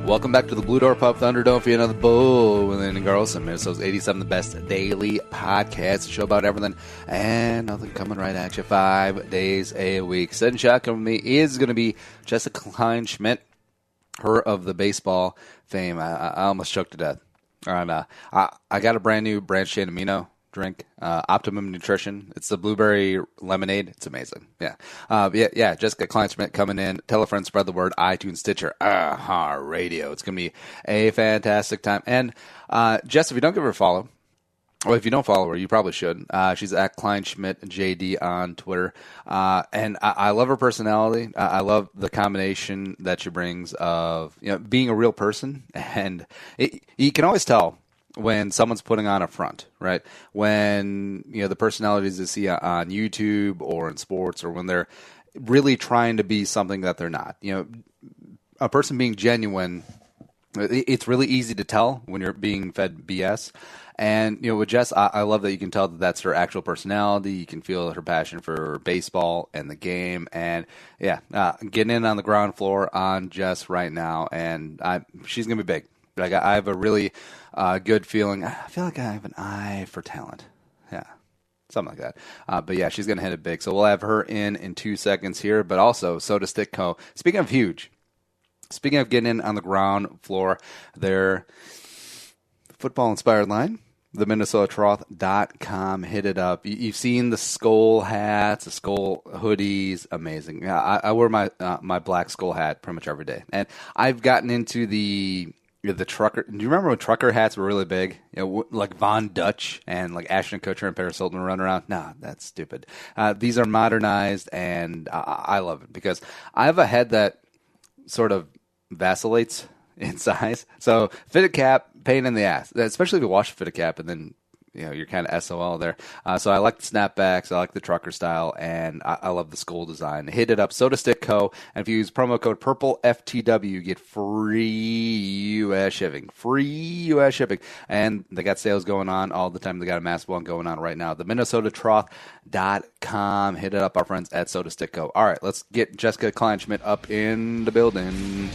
Welcome back to the Blue Door Pub Thunderdome for another Bull and Girls and Minnesota's 87 the best daily podcast, a show about everything and nothing, coming right at you 5 days a week. Sitting shotgun with me is going to be Jessica Kleinschmidt, her of the baseball fame. I almost choked to death. I got a brand new branched chain amino drink, Optimum Nutrition. It's the blueberry lemonade. It's amazing. Yeah. Jessica Kleinschmidt coming in. Tell a friend, spread the word. iTunes, Stitcher, radio. It's going to be a fantastic time. And Jess, if you don't give her a follow, or if you don't follow her, you probably should. She's at Kleinschmidt JD on Twitter. And I love her personality. I love the combination that she brings of, being a real person. And you can always tell when someone's putting on a front, right? When, the personalities you see on YouTube or in sports, or when they're really trying to be something that they're not. A person being genuine, it's really easy to tell when you're being fed BS. And, with Jess, I love that you can tell that that's her actual personality. You can feel her passion for baseball and the game. And, getting in on the ground floor on Jess right now. And she's going to be big. Like, I have a really good feeling. I feel like I have an eye for talent. Yeah, something like that. But, she's going to hit it big. So we'll have her in 2 seconds here. But also, Soda Stick Co. Speaking of huge, speaking of getting in on the ground floor, their football-inspired line, the MinnesotaTroth.com. Hit it up. You've seen the skull hats, the skull hoodies. Amazing. Yeah, I wear my black skull hat pretty much every day. And I've gotten into the trucker. Do you remember when trucker hats were really big? Like Von Dutch and like Ashton Kutcher and Paris Hilton run around. Nah, that's stupid. These are modernized, and I love it because I have a head that sort of vacillates in size. So fitted cap, pain in the ass, especially if you wash a fitted cap and then you're kind of SOL there. So I like the snapbacks, I like the trucker style, and I love the skull design. Hit it up, Soda Stick Co. And if you use promo code PURPLEFTW, you get free U.S. shipping. Free U.S. shipping. And they got sales going on all the time. They got a massive one going on right now. The MinnesotaTroth.com. Hit it up, our friends at Soda Stick Co. All right, let's get Jessica Kleinschmidt up in the building.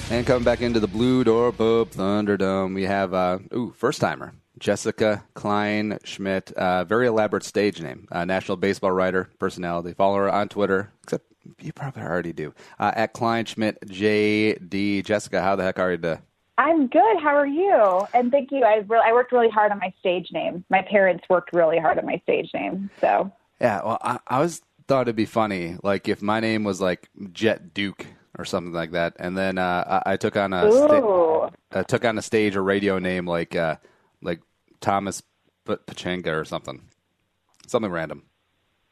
And coming back into the Blue Door Pub Thunderdome, we have, first-timer, Jessica Kleinschmidt. Very elaborate stage name. National baseball writer, personality. Follow her on Twitter, except you probably already do, at Kleinschmidt JD. Jessica, how the heck are you today? I'm good. How are you? And thank you. I worked really hard on my stage name. My parents worked really hard on my stage name. So yeah, well, I always thought it'd be funny, like if my name was like Jet Duke or something like that, and then I took on a stage or radio name like Thomas Pachanga or something random.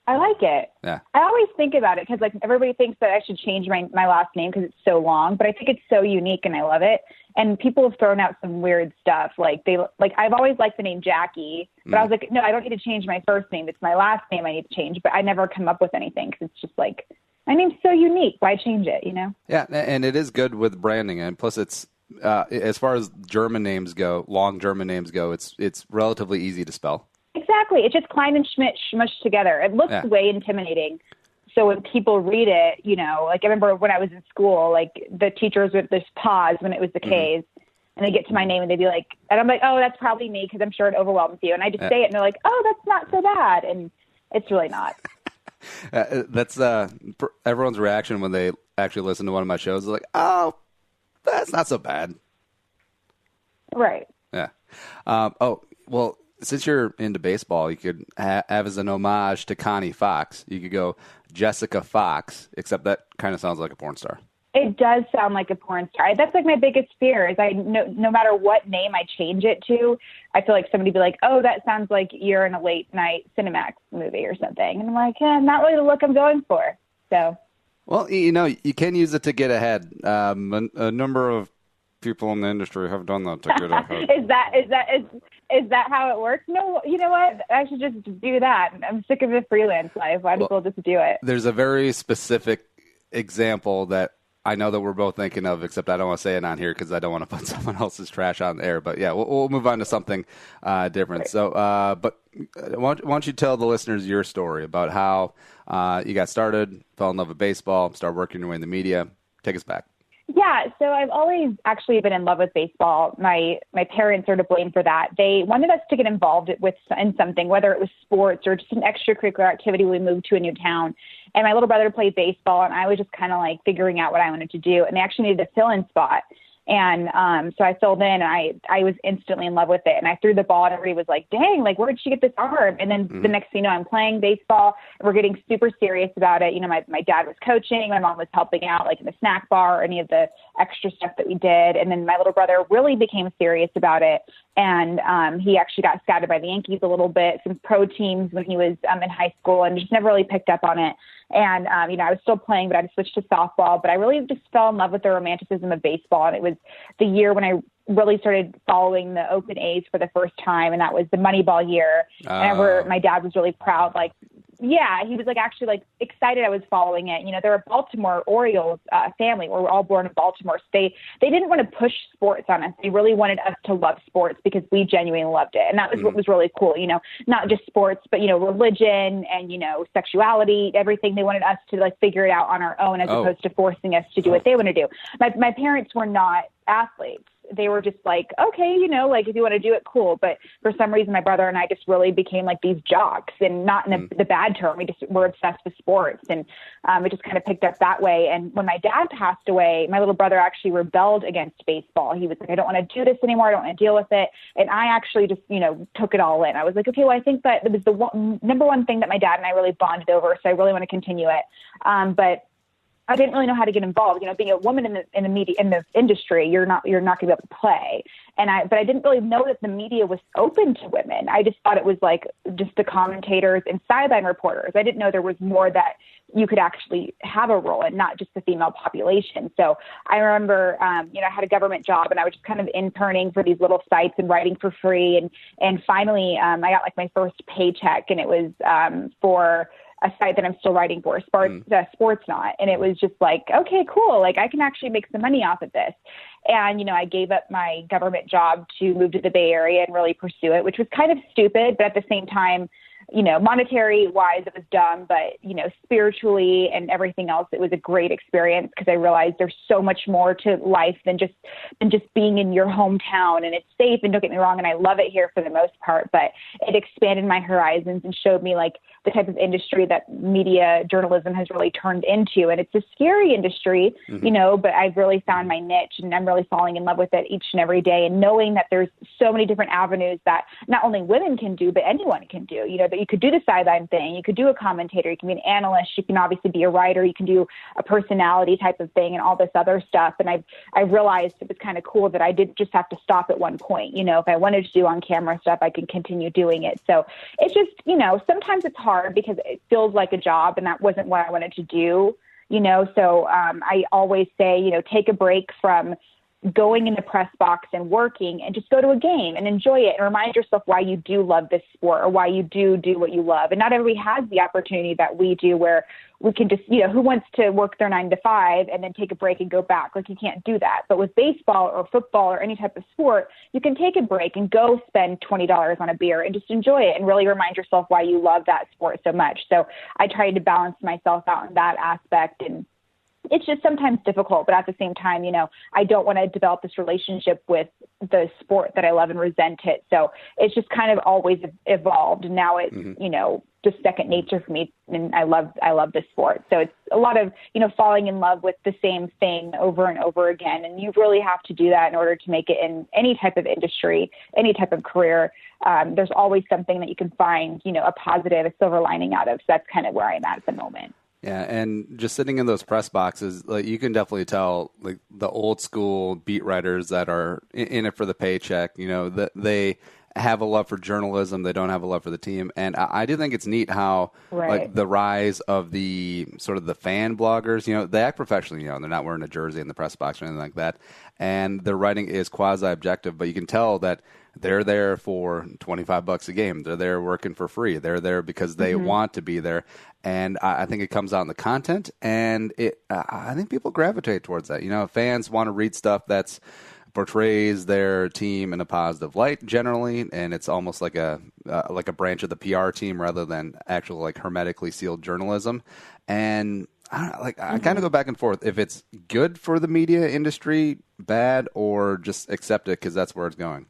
I like it. Yeah, I always think about it because like everybody thinks that I should change my last name because it's so long, but I think it's so unique and I love it. And people have thrown out some weird stuff. I've always liked the name Jackie, but I was like, no, I don't need to change my first name. It's my last name I need to change. But I never come up with anything because it's just like, my name's so unique. Why change it, Yeah, and it is good with branding. And plus it's, as far as German names go, long German names go, it's relatively easy to spell. Exactly. It's just Klein and Schmidt smushed together. It looks way intimidating. So when people read it, like I remember when I was in school, like the teachers would just pause when it was the K's and they get to my name and they'd be like, and I'm like, oh, that's probably me because I'm sure it overwhelms you. And I just say it and they're like, oh, that's not so bad. And it's really not. That's everyone's reaction when they actually listen to one of my shows. They're like, oh, that's not so bad. Right. Yeah. Well, since you're into baseball, you could have as an homage to Connie Fox, you could go Jessica Fox, except that kind of sounds like a porn star. It does sound like a porn star. That's like my biggest fear is no matter what name I change it to, I feel like somebody would be like, oh, that sounds like you're in a late night Cinemax movie or something. And I'm like, not really the look I'm going for. So, well, you can use it to get ahead. A number of people in the industry have done that to get ahead. Is that how it works? No, you know what? I should just do that. I'm sick of the freelance life. Why people just do it? There's a very specific example that I know that we're both thinking of, except I don't want to say it on here because I don't want to put someone else's trash on the air. But yeah, we'll move on to something different. Right. So, but why don't you tell the listeners your story about how you got started, fell in love with baseball, started working your way in the media, Take us back. Yeah, so I've always actually been in love with baseball. My parents are to blame for that. They wanted us to get involved in something, whether it was sports or just an extracurricular activity. We moved to a new town, and my little brother played baseball, and I was just kind of like figuring out what I wanted to do. And they actually needed a fill-in spot. And so I filled in, and I was instantly in love with it. And I threw the ball, and everybody was like, dang, like, where did she get this arm? And then the next thing you know, I'm playing baseball, and we're getting super serious about it. You know, my dad was coaching. My mom was helping out, like, in the snack bar or any of the extra stuff that we did. And then my little brother really became serious about it. And he actually got scouted by the Yankees a little bit, some pro teams when he was in high school, and just never really picked up on it. And, you know, I was still playing, but I switched to softball. But I really just fell in love with the romanticism of baseball. And it was the year when I really started following the Open A's for the first time. And that was the Moneyball year. And my dad was really proud, like, yeah, he was like actually like excited I was following it. You know, they're a Baltimore Orioles family. We're all born in Baltimore. So they didn't want to push sports on us. They really wanted us to love sports because we genuinely loved it. And that was what was really cool, you know, not just sports, but, you know, religion and, you know, sexuality, everything. They wanted us to like figure it out on our own as opposed to forcing us to do what they want to do. My parents were not athletes. They were just like, okay, you know, like if you want to do it, cool. But for some reason, my brother and I just really became like these jocks, and not in the bad term. We just were obsessed with sports, and it just kind of picked up that way. And when my dad passed away, my little brother actually rebelled against baseball. He was like, I don't want to do this anymore. I don't want to deal with it. And I actually just, you know, took it all in. I was like, okay, well, I think that it was the number one thing that my dad and I really bonded over. So I really want to continue it. But I didn't really know how to get involved. You know, being a woman in the media, in the industry, you're not going to be able to play. But I didn't really know that the media was open to women. I just thought it was like just the commentators and sideline reporters. I didn't know there was more that you could actually have a role in, not just the female population. So I remember, you know, I had a government job, and I was just kind of interning for these little sites and writing for free. And finally, I got like my first paycheck, and it was for a site that I'm still writing for, Sports Not. And it was just like, okay, cool. Like I can actually make some money off of this. And, you know, I gave up my government job to move to the Bay Area and really pursue it, which was kind of stupid, but at the same time, you know, monetary wise, it was dumb, but, you know, spiritually and everything else, it was a great experience because I realized there's so much more to life than just being in your hometown, and it's safe. And don't get me wrong, and I love it here for the most part, but it expanded my horizons and showed me like the type of industry that media journalism has really turned into. And it's a scary industry, you know, but I've really found my niche, and I'm really falling in love with it each and every day. And knowing that there's so many different avenues that not only women can do, but anyone can do, you know, that you could do the sideline thing, you could do a commentator, you can be an analyst, you can obviously be a writer, you can do a personality type of thing and all this other stuff. And I realized it was kind of cool that I didn't just have to stop at one point. You know, if I wanted to do on camera stuff, I could continue doing it. So it's just, you know, sometimes it's hard because it feels like a job, and that wasn't what I wanted to do, you know. So I always say, you know, take a break from going in the press box and working, and just go to a game and enjoy it, and remind yourself why you do love this sport, or why you do what you love. And not everybody has the opportunity that we do, where we can just, you know, who wants to work their 9 to 5 and then take a break and go back? Like, you can't do that. But with baseball or football or any type of sport, you can take a break and go spend $20 on a beer and just enjoy it, and really remind yourself why you love that sport so much. So I tried to balance myself out in that aspect, and it's just sometimes difficult, but at the same time, you know, I don't want to develop this relationship with the sport that I love and resent it. So it's just kind of always evolved. And now it's, you know, just second nature for me. And I love this sport. So it's a lot of, you know, falling in love with the same thing over and over again. And you really have to do that in order to make it in any type of industry, any type of career. There's always something that you can find, you know, a positive, a silver lining out of. So that's kind of where I'm at the moment. Yeah, and just sitting in those press boxes, like, you can definitely tell, like, the old school beat writers that are in it for the paycheck, you know, that they have a love for journalism. They don't have a love for the team. And I do think it's neat how, like, the rise of the sort of the fan bloggers, you know, they act professionally, you know, they're not wearing a jersey in the press box or anything like that. And their writing is quasi-objective, but you can tell that they're there for $25 a game. They're there working for free. They're there because they want to be there. And I think it comes out in the content, and I think people gravitate towards that. You know, fans want to read stuff that's portrays their team in a positive light generally, and it's almost like a branch of the PR team rather than actual, like, hermetically sealed journalism. And I don't know, like I kind of go back and forth if it's good for the media industry, bad, or just accept it because that's where it's going.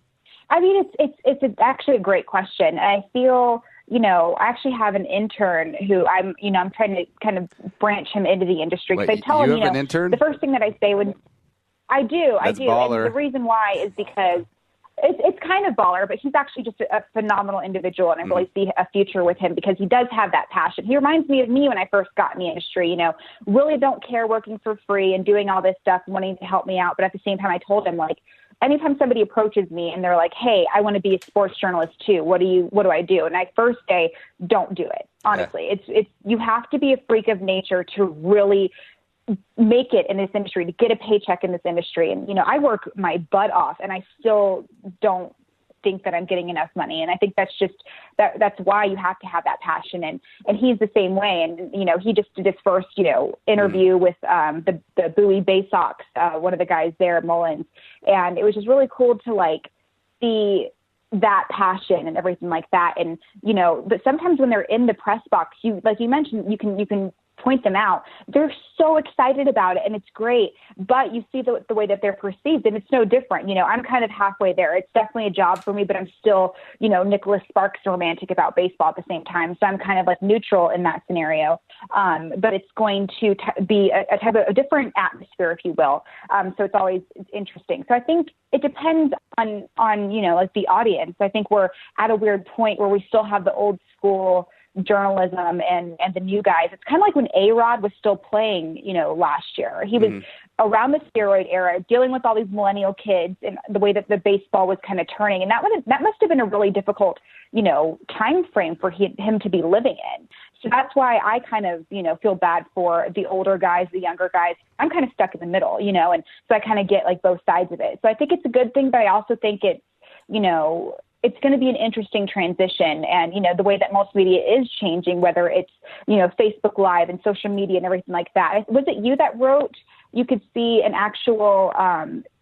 I mean, it's actually a great question. I feel, I actually have an intern who I'm trying to kind of branch him into the industry. Wait, I tell him, have an intern? The first thing that I say when I do. Baller. And the reason why is because it's kind of baller, but he's actually just a phenomenal individual, and I really see a future with him because he does have that passion. He reminds me of me when I first got in the industry, really don't care working for free and doing all this stuff, wanting to help me out. But at the same time, I told him, like, anytime somebody approaches me and they're like, hey, I want to be a sports journalist too. What do I do? And I first say, don't do it. Honestly, it's you have to be a freak of nature to really make it in this industry, to get a paycheck in this industry. And, I work my butt off and I still don't think that I'm getting enough money. And I think that's just, that's why you have to have that passion. And he's the same way. And, he just did his first, interview with the Bowie Bay Sox, one of the guys there at Mullins. And it was just really cool to like see that passion and everything like that. And, but sometimes when they're in the press box, like you mentioned, you can point them out. They're so excited about it and it's great, but you see the way that they're perceived and it's no different. I'm kind of halfway there. It's definitely a job for me, but I'm still, Nicholas Sparks romantic about baseball at the same time. So I'm kind of like neutral in that scenario. But it's going to be a type of a different atmosphere, if you will. So it's interesting. So I think it depends on, like the audience. I think we're at a weird point where we still have the old school journalism and the new guys. It's kind of like when A-Rod was still playing, last year. He was around the steroid era, dealing with all these millennial kids and the way that the baseball was kind of turning. And that must have been a really difficult, time frame for him to be living in. So that's why I kind of, feel bad for the older guys, the younger guys. I'm kind of stuck in the middle, and so I kind of get like both sides of it. So I think it's a good thing, but I also think it's, it's going to be an interesting transition. And, the way that most media is changing, whether it's, Facebook Live and social media and everything like that. Was it you that wrote, you could see an actual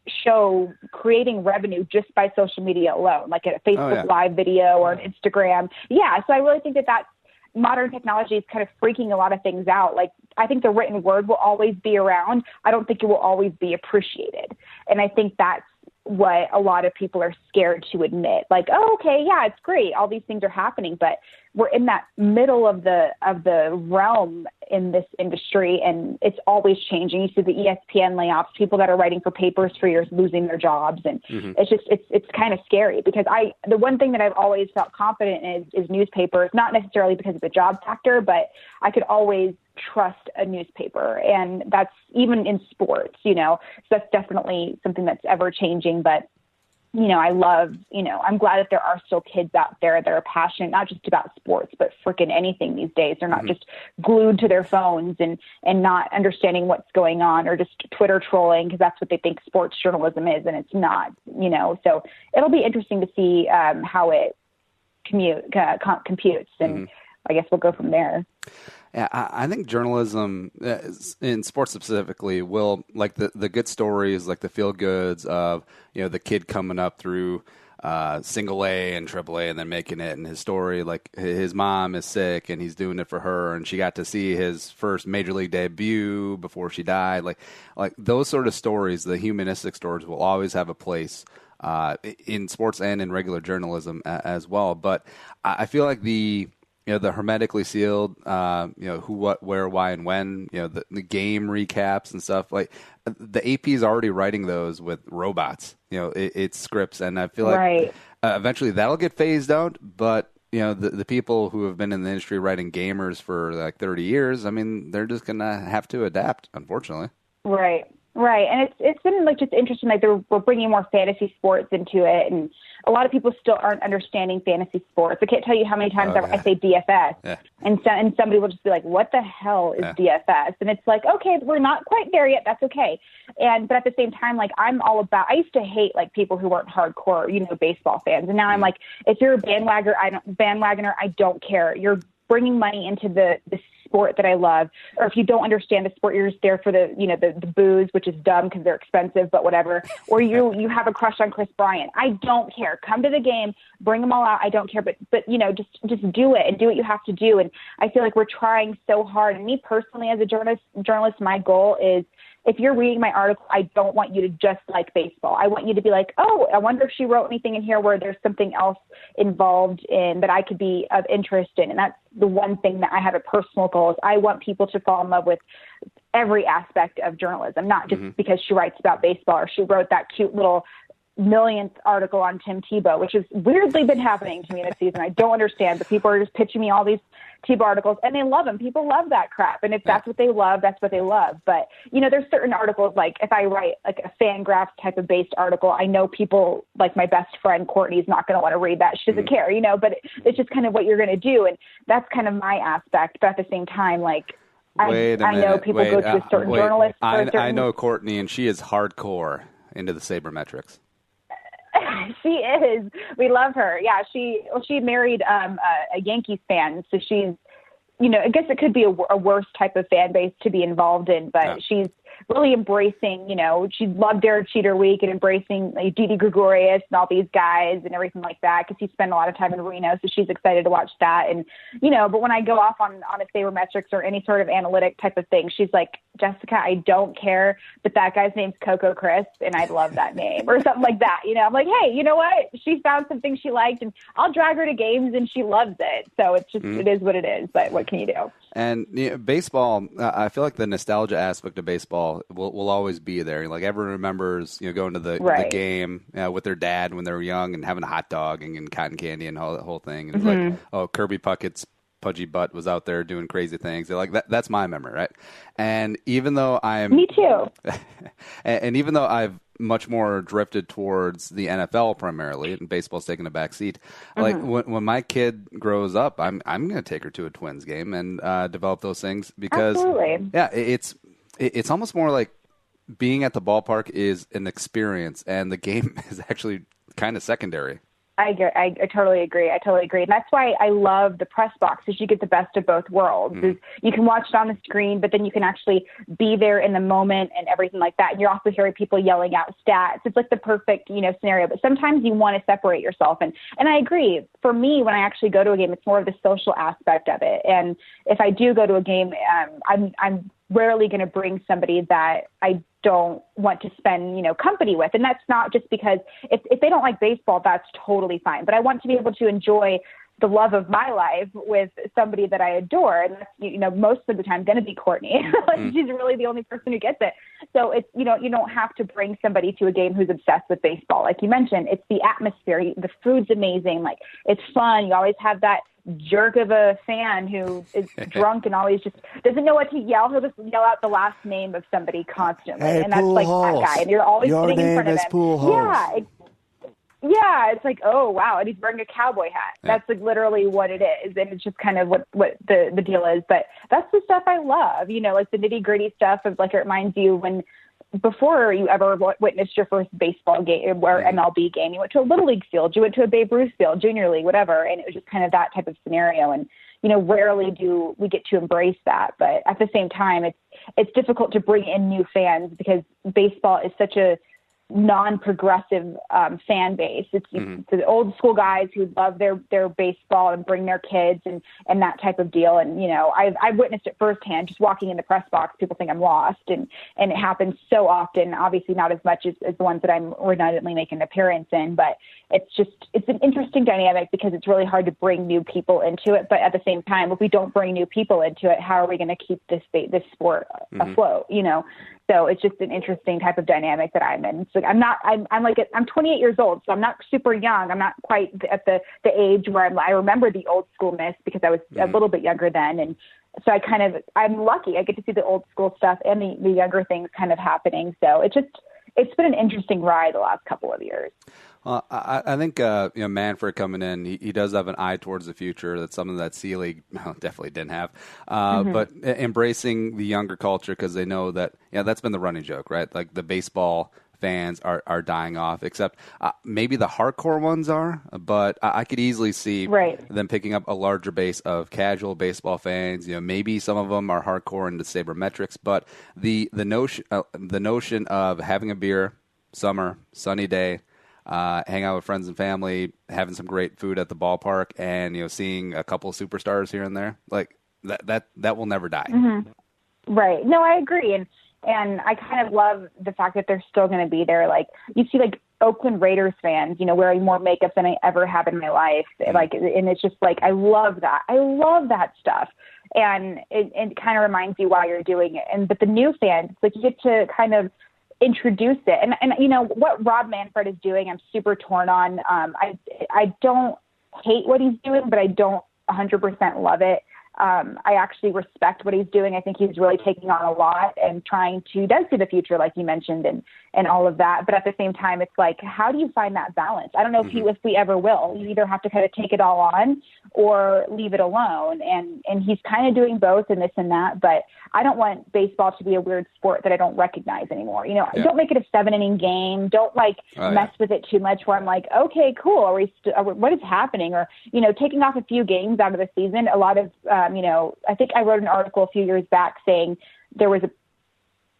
show creating revenue just by social media alone, like a Facebook Live video or an Instagram? Yeah. So I really think that modern technology is kind of freaking a lot of things out. Like, I think the written word will always be around. I don't think it will always be appreciated. And I think that's what a lot of people are scared to admit. Like, oh, okay, yeah, it's great. All these things are happening, but we're in that middle of the realm in this industry, and it's always changing. You see the ESPN layoffs, people that are writing for papers for years losing their jobs, and it's kind of scary because the one thing that I've always felt confident in is newspapers, not necessarily because of the job factor, but I could always trust a newspaper, and that's even in sports, so that's definitely something that's ever changing. But I love, I'm glad that there are still kids out there that are passionate, not just about sports, but freaking anything these days. They're not just glued to their phones and not understanding what's going on, or just Twitter trolling because that's what they think sports journalism is, and it's not, so it'll be interesting to see how it computes, and I guess we'll go from there. Yeah, I think journalism in sports specifically will, like the good stories, like the feel goods of, the kid coming up through single A and triple A and then making it, and his story, like his mom is sick and he's doing it for her, and she got to see his first major league debut before she died. Like those sort of stories, the humanistic stories, will always have a place in sports and in regular journalism as well. But I feel like the hermetically sealed, who, what, where, why, and when, the game recaps and stuff, like the AP is already writing those with robots, it's scripts. And I feel like eventually that'll get phased out. But, the people who have been in the industry writing gamers for like 30 years, I mean, they're just going to have to adapt, unfortunately. Right. And it's been like just interesting. Like we're bringing more fantasy sports into it, and a lot of people still aren't understanding fantasy sports. I can't tell you how many times I say DFS, and somebody will just be like, "What the hell is DFS?" And it's like, okay, we're not quite there yet. That's okay. But at the same time, like I'm all about. I used to hate like people who weren't hardcore, baseball fans, and now I'm like, if you're a bandwagoner, I don't care. You're bringing money into the sport that I love, or if you don't understand the sport, you're just there for the booze, which is dumb because they're expensive, but whatever. Or you have a crush on Chris Bryant. I don't care. Come to the game, bring them all out. I don't care, but just do it and do what you have to do. And I feel like we're trying so hard. And me personally, as a journalist, my goal is, if you're reading my article, I don't want you to just like baseball. I want you to be like, oh, I wonder if she wrote anything in here where there's something else involved in that I could be of interest in. And that's the one thing that I have a personal goal is I want people to fall in love with every aspect of journalism, not just because she writes about baseball or she wrote that cute little millionth article on Tim Tebow, which has weirdly been happening to me this season. I don't understand, but people are just pitching me all these Tebow articles, and they love them. People love that crap, and if that's what they love, that's what they love. But there's certain articles, like if I write like a Fangraphs type of based article, I know people, like my best friend Courtney's not going to want to read that. She doesn't care, but it's just kind of what you're going to do, and that's kind of my aspect. But at the same time, like I know people go to a certain journalist. I know Courtney, and she is hardcore into the sabermetrics. She is. We love her. Yeah, she married a Yankees fan, so she's, I guess it could be a worse type of fan base to be involved in, but she's really embracing, she loved Derek Cheater Week and embracing Didi Gregorius and all these guys and everything like that, because he spent a lot of time in Reno, so she's excited to watch that. And, but when I go off on a sabermetrics or any sort of analytic type of thing, she's like, Jessica, I don't care, but that guy's name's Coco Crisp, and I love that name, or something like that. I'm like, hey, you know what? She found something she liked, and I'll drag her to games, and she loves it. So it's just, it is what it is, but what can you do? And baseball, I feel like the nostalgia aspect of baseball will always be there. Like everyone remembers, going to the game with their dad when they were young and having a hot dog and cotton candy and all the whole thing. And it's like, oh, Kirby Puckett's pudgy butt was out there doing crazy things. They're like, that's my memory, right? And even though Me too. and even though I've much more drifted towards the NFL primarily, and baseball's taking a back seat. Like when my kid grows up, I'm going to take her to a Twins game and develop those things, because it's almost more like being at the ballpark is an experience, and the game is actually kind of secondary. I totally agree. And that's why I love the press box, is you get the best of both worlds. Is you can watch it on the screen, but then you can actually be there in the moment and everything like that. And you're also hearing people yelling out stats. It's like the perfect, scenario. But sometimes you want to separate yourself. And I agree. For me, when I actually go to a game, it's more of the social aspect of it. And if I do go to a game, I'm rarely going to bring somebody that I don't want to spend, company with. And that's not just because if they don't like baseball, that's totally fine. But I want to be able to enjoy the love of my life with somebody that I adore. And that's, most of the time going to be Courtney. She's really the only person who gets it. So it's, you don't have to bring somebody to a game who's obsessed with baseball. Like you mentioned, it's the atmosphere. The food's amazing. Like it's fun. You always have that jerk of a fan who is drunk and always just doesn't know what to yell. He'll just yell out the last name of somebody constantly. Hey, and that's like that guy. And you're always sitting in front of him. Yeah, it's like, oh, wow, and he's wearing a cowboy hat. That's like literally what it is, and it's just kind of what the deal is. But that's the stuff I love, like the nitty-gritty stuff of, like, it reminds you when before you ever witnessed your first baseball game or MLB game, you went to a Little League field, you went to a Babe Ruth field, Junior League, whatever, and it was just kind of that type of scenario. And, rarely do we get to embrace that. But at the same time, it's difficult to bring in new fans because baseball is such a non-progressive fan base. It's the old school guys who love their baseball and bring their kids and that type of deal. And, I've witnessed it firsthand, just walking in the press box. People think I'm lost, and it happens so often, obviously not as much as the ones that I'm redundantly making an appearance in, but it's an interesting dynamic because it's really hard to bring new people into it. But at the same time, if we don't bring new people into it, how are we going to keep this sport afloat, So it's just an interesting type of dynamic that I'm in. So I'm 28 years old, so I'm not super young. I'm not quite at the age where I remember the old school miss because I was a little bit younger then. And so I'm lucky. I get to see the old school stuff and the younger things kind of happening. So it's been an interesting ride the last couple of years. Well, I think Manfred coming in, he does have an eye towards the future. That's something that C-League definitely didn't have. But embracing the younger culture, because they know that that's been the running joke, right? Like the baseball fans are dying off, except maybe the hardcore ones are, but I could easily see them picking up a larger base of casual baseball fans. Maybe some of them are hardcore into sabermetrics, but the notion of having a beer, summer, sunny day, hang out with friends and family, having some great food at the ballpark, and seeing a couple of superstars here and there, like that will never die. Mm-hmm. Right. No, I agree. And I kind of love the fact that they're still going to be there. Like, you see, like, Oakland Raiders fans, wearing more makeup than I ever have in my life. Like, and it's just like, I love that. I love that stuff. And it kind of reminds you why you're doing it. But the new fans, like, you get to kind of introduce it. And what Rob Manfred is doing, I'm super torn on. I don't hate what he's doing, but I don't 100% love it. I actually respect what he's doing. I think he's really taking on a lot and does see the future, like you mentioned, and all of that. But at the same time, it's like, how do you find that balance? I don't know if we ever will. You either have to kind of take it all on or leave it alone. And he's kind of doing both and this and that. But I don't want baseball to be a weird sport that I don't recognize anymore. Don't make it a 7-inning game. Don't mess with it too much where I'm like, okay, cool. What is happening? Or, taking off a few games out of the season. A lot of, I think I wrote an article a few years back saying there was a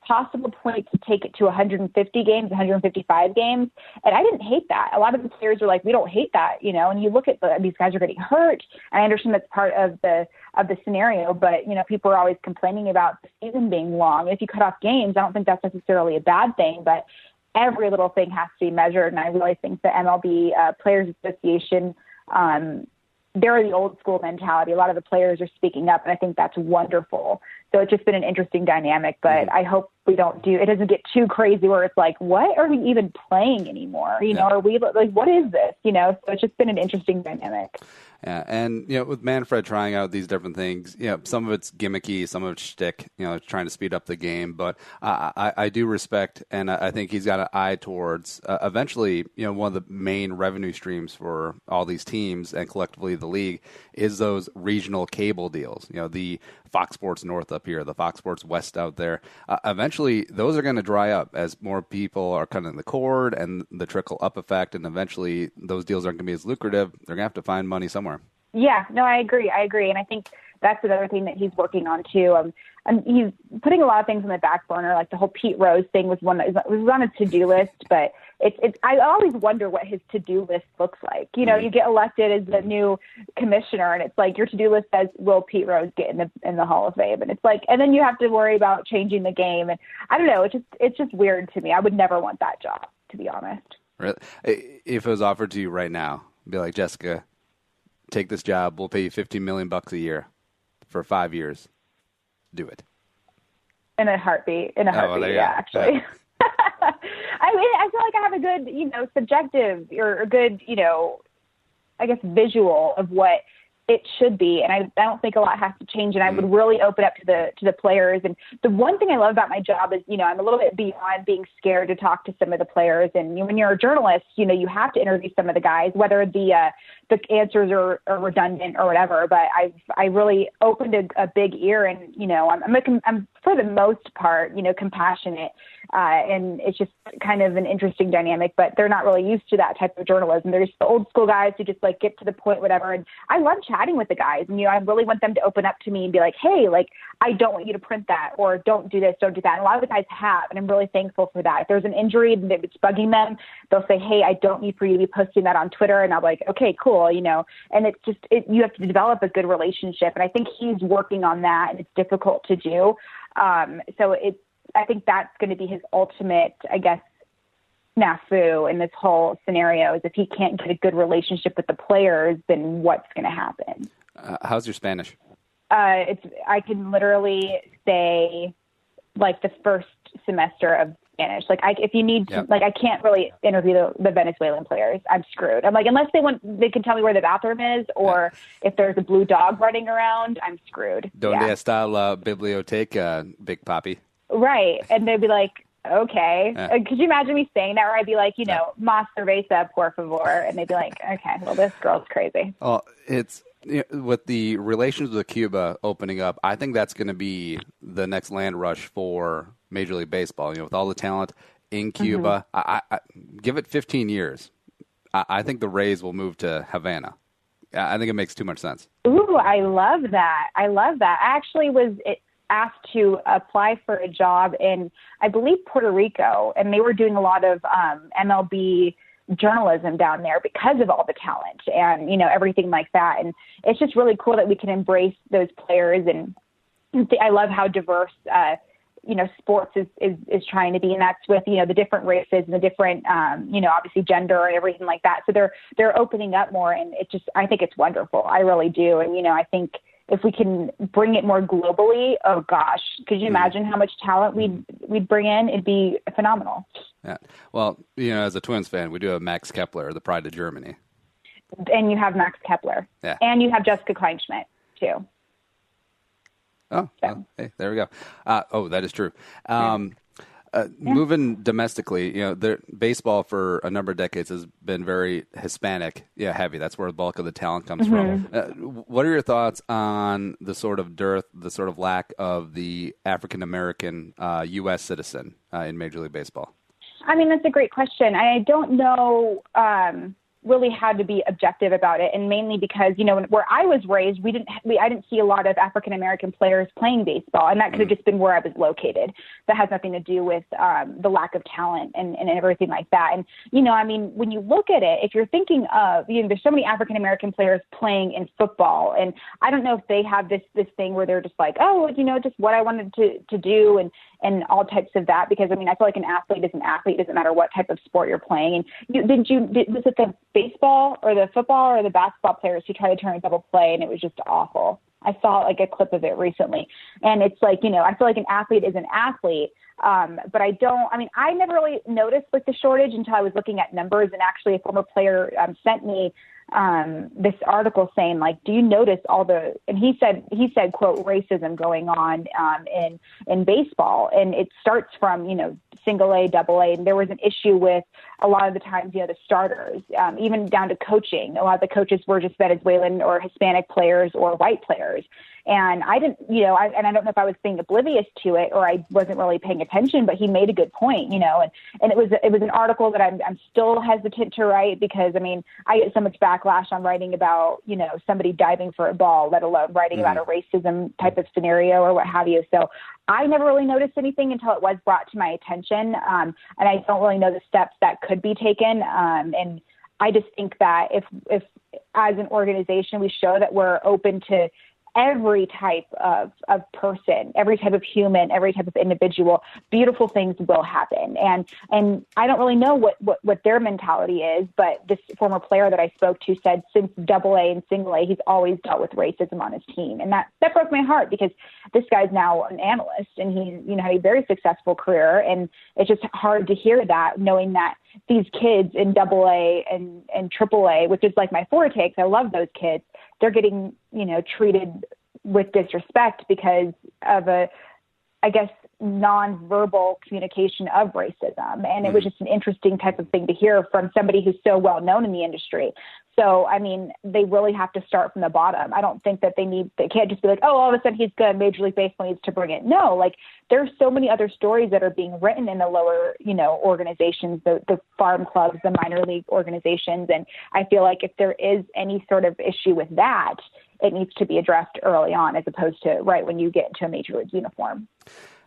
possible point to take it to 150 games, 155 games. And I didn't hate that. A lot of the players were like, we don't hate that, and you look at these guys are getting hurt. And I understand that's part of the scenario, but, people are always complaining about the season being long. If you cut off games, I don't think that's necessarily a bad thing, but every little thing has to be measured. And I really think the MLB Players Association, they're the old school mentality. A lot of the players are speaking up, and I think that's wonderful. So it's just been an interesting dynamic, but I hope it doesn't get too crazy where it's like, what are we even playing anymore? Are we like, what is this? So it's just been an interesting dynamic. Yeah, and with Manfred trying out these different things, some of it's gimmicky, some of it's shtick, trying to speed up the game. But I do respect, and I think he's got an eye towards eventually, one of the main revenue streams for all these teams and collectively the league is those regional cable deals. The Fox Sports North up here, the Fox Sports West out there. Eventually, those are going to dry up as more people are cutting the cord and the trickle up effect, and eventually those deals aren't going to be as lucrative. They're going to have to find money somewhere. Yeah, no, I agree. And I think that's another thing that he's working on too. And he's putting a lot of things on the back burner, like the whole Pete Rose thing was one that was on his to-do list, but I always wonder what his to-do list looks like. You get elected as the new commissioner, and it's like your to-do list says, will Pete Rose get in the Hall of Fame? And it's like, and then you have to worry about changing the game. And I don't know, it's just weird to me. I would never want that job, to be honest. Really? If it was offered to you right now, be like, Jessica, take this job. We'll pay you $15 million a year for 5 years. Do it. In a heartbeat. Yeah, actually. I mean, I feel like I have a good, subjective or a good, I guess, visual of what it should be. And I don't think a lot has to change. And I would really open up to the players. And the one thing I love about my job is, I'm a little bit beyond being scared to talk to some of the players. And when you're a journalist, you have to interview some of the guys, whether the answers are redundant or whatever. But I really opened a big ear, and, I'm for the most part, compassionate. And it's just kind of an interesting dynamic, but they're not really used to that type of journalism. They're just the old school guys who just get to the point, whatever. And I love chatting with the guys, and, I really want them to open up to me and be like, hey, I don't want you to print that, or don't do this, don't do that. And a lot of the guys have, and I'm really thankful for that. If there's an injury and it's bugging them, they'll say, hey, I don't need for you to be posting that on Twitter. And I'm like, okay, cool. And it's just, you have to develop a good relationship. And I think he's working on that, and it's difficult to do. So I think that's going to be his ultimate, I guess, snafu in this whole scenario, is if he can't get a good relationship with the players, then what's going to happen? How's your Spanish? I can literally say the first semester of Spanish. If you need to, I can't really interview the Venezuelan players. I'm screwed. I'm unless they can tell me where the bathroom is, or if there's a blue dog running around, I'm screwed. Donde está la biblioteca, Big Papi? Right. And they'd be like, okay. Could you imagine me saying that, where I'd be like, más cerveza, por favor. And they'd be like, okay, well, this girl's crazy. Well, it's, with the relations with Cuba opening up, I think that's going to be the next land rush for Major League Baseball. With all the talent in Cuba. I give it 15 years. I think the Rays will move to Havana. I think it makes too much sense. Ooh, I love that. I actually was asked to apply for a job in, I believe, Puerto Rico, and they were doing a lot of MLB journalism down there because of all the talent and, everything like that. And it's just really cool that we can embrace those players. And I love how diverse, sports is trying to be, and that's with, the different races and the different, obviously gender and everything like that. So they're opening up more, and I think it's wonderful. I really do. And, I think if we can bring it more globally, oh gosh, could you imagine how much talent we'd bring in? It'd be phenomenal. Yeah. Well, as a Twins fan, we do have Max Kepler, the pride of Germany. And you have Max Kepler. Yeah. And you have Jessica Kleinschmidt, too. Oh, well, hey, there we go. That is true. Moving domestically, baseball for a number of decades has been very Hispanic, heavy. That's where the bulk of the talent comes from. What are your thoughts on the sort of dearth, the sort of lack of the African-American U.S. citizen in Major League Baseball? I mean, that's a great question. I don't know really how to be objective about it, and mainly because where I was raised, I didn't see a lot of African American players playing baseball, and that could have just been where I was located. That has nothing to do with the lack of talent and everything like that. And when you look at it, if you're thinking of there's so many African American players playing in football, and I don't know if they have this thing where they're just like, just what I wanted to do and all types of that, because I feel like an athlete is an athlete. It doesn't matter what type of sport you're playing. And was it the baseball or the football or the basketball players who tried to turn a double play, and it was just awful? I saw like a clip of it recently, and it's like, I feel like an athlete is an athlete. But I never really noticed like the shortage until I was looking at numbers, and actually a former player sent me this article saying, like, do you notice and he said, quote, racism going on in baseball, and it starts from, single A, double A, and there was an issue with a lot of the times, the starters, even down to coaching. A lot of the coaches were just Venezuelan or Hispanic players or white players. And I didn't, and I don't know if I was being oblivious to it or I wasn't really paying attention, but he made a good point, and it was an article that I'm still hesitant to write because, I get so much backlash on writing about, somebody diving for a ball, let alone writing about a racism type of scenario or what have you. So I never really noticed anything until it was brought to my attention. And I don't really know the steps that could be taken. And I just think that if as an organization, we show that we're open to every type of person, every type of human, every type of individual, beautiful things will happen. And I don't really know what their mentality is, but this former player that I spoke to said since double A and single A, he's always dealt with racism on his team. And that broke my heart because this guy's now an analyst and he's, had a very successful career. And it's just hard to hear that, knowing that these kids in double A and triple A, which is like my forte, because I love those kids, they're getting, treated with disrespect because of nonverbal communication of racism. And it was just an interesting type of thing to hear from somebody who's so well known in the industry. So, they really have to start from the bottom. I don't think that they can't just be like, oh, all of a sudden he's good, Major League Baseball needs to bring it. No, like there's so many other stories that are being written in the lower, organizations, the farm clubs, the minor league organizations. And I feel like if there is any sort of issue with that, it needs to be addressed early on as opposed to right when you get into a major league uniform.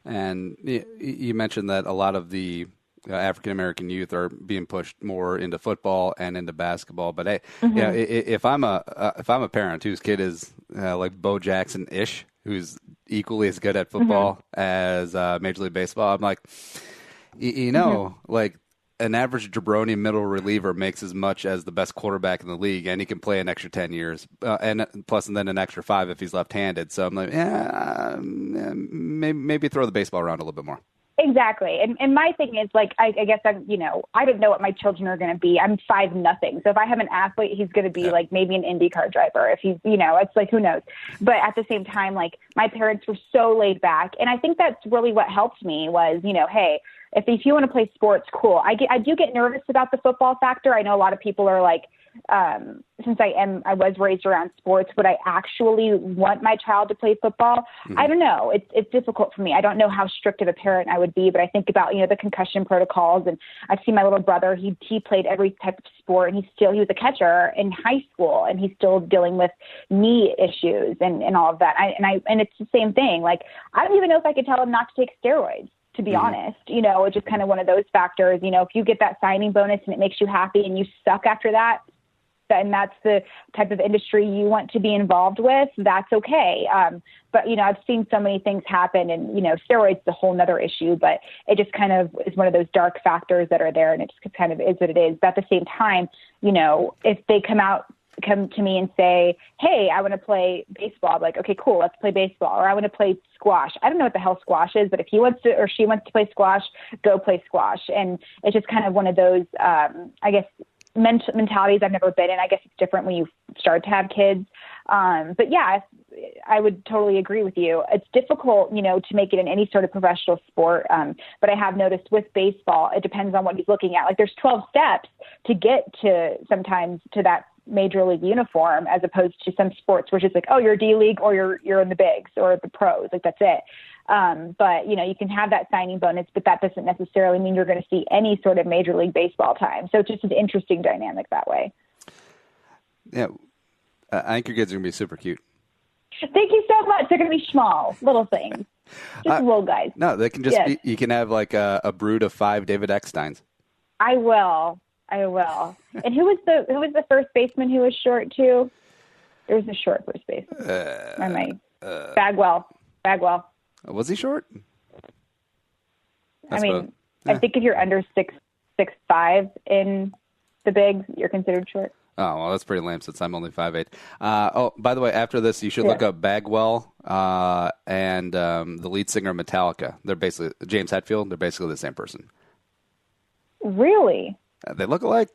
And you mentioned that a lot of the African-American youth are being pushed more into football and into basketball. But hey, if I'm a parent whose kid is like Bo Jackson-ish, who's equally as good at football as Major League Baseball, I'm like, like an average jabroni middle reliever makes as much as the best quarterback in the league, and he can play an extra 10 years, and then an extra 5 if he's left-handed. So I'm like, maybe throw the baseball around a little bit more. Exactly. And my thing is like, I guess I don't know what my children are going to be. I'm 5-0. So if I have an athlete, he's going to be like maybe an IndyCar driver. If he's, it's like, who knows? But at the same time, like my parents were so laid back. And I think that's really what helped me was, hey, if you want to play sports, cool. I do get nervous about the football factor. I know a lot of people are like, since I was raised around sports, would I actually want my child to play football? I don't know. It's difficult for me. I don't know how strict of a parent I would be, but I think about, the concussion protocols, and I've seen my little brother, he played every type of sport, and he was a catcher in high school, and he's still dealing with knee issues and all of that. And it's the same thing. Like, I don't even know if I could tell him not to take steroids, to be honest. It's just kind of one of those factors. If you get that signing bonus and it makes you happy and you suck after that, and that's the type of industry you want to be involved with, that's okay. But, I've seen so many things happen, and, steroids is a whole nother issue, but it just kind of is one of those dark factors that are there, and it just kind of is what it is. But at the same time, if they come to me and say, hey, I want to play baseball, I'm like, okay, cool, let's play baseball. Or I want to play squash. I don't know what the hell squash is, but if he wants to, or she wants to play squash, go play squash. And it's just kind of one of those, I guess, mentalities I've never been in. I guess it's different when you start to have kids. But yeah, I would totally agree with you. It's difficult, to make it in any sort of professional sport. But I have noticed with baseball, it depends on what he's looking at. Like, there's 12 steps to get to sometimes to that major league uniform, as opposed to some sports which is like, oh, you're D League or you're in the bigs or the pros. Like, that's it. But, you can have that signing bonus, but that doesn't necessarily mean you're going to see any sort of Major League Baseball time. So it's just an interesting dynamic that way. Yeah. I think your kids are going to be super cute. Thank you so much. They're going to be small, little things. Just little guys. No, they can just be, you can have like a brood of 5 David Ecksteins. I will. And who was the first baseman who was short too? There was a short first baseman. Bagwell. Was he short? I think if you're under 6'5" in the bigs, you're considered short. Oh, well, that's pretty lame since I'm only 5'8". By the way, after this, you should look up Bagwell and the lead singer of Metallica. They're basically James Hetfield. They're basically the same person. Really? They look alike.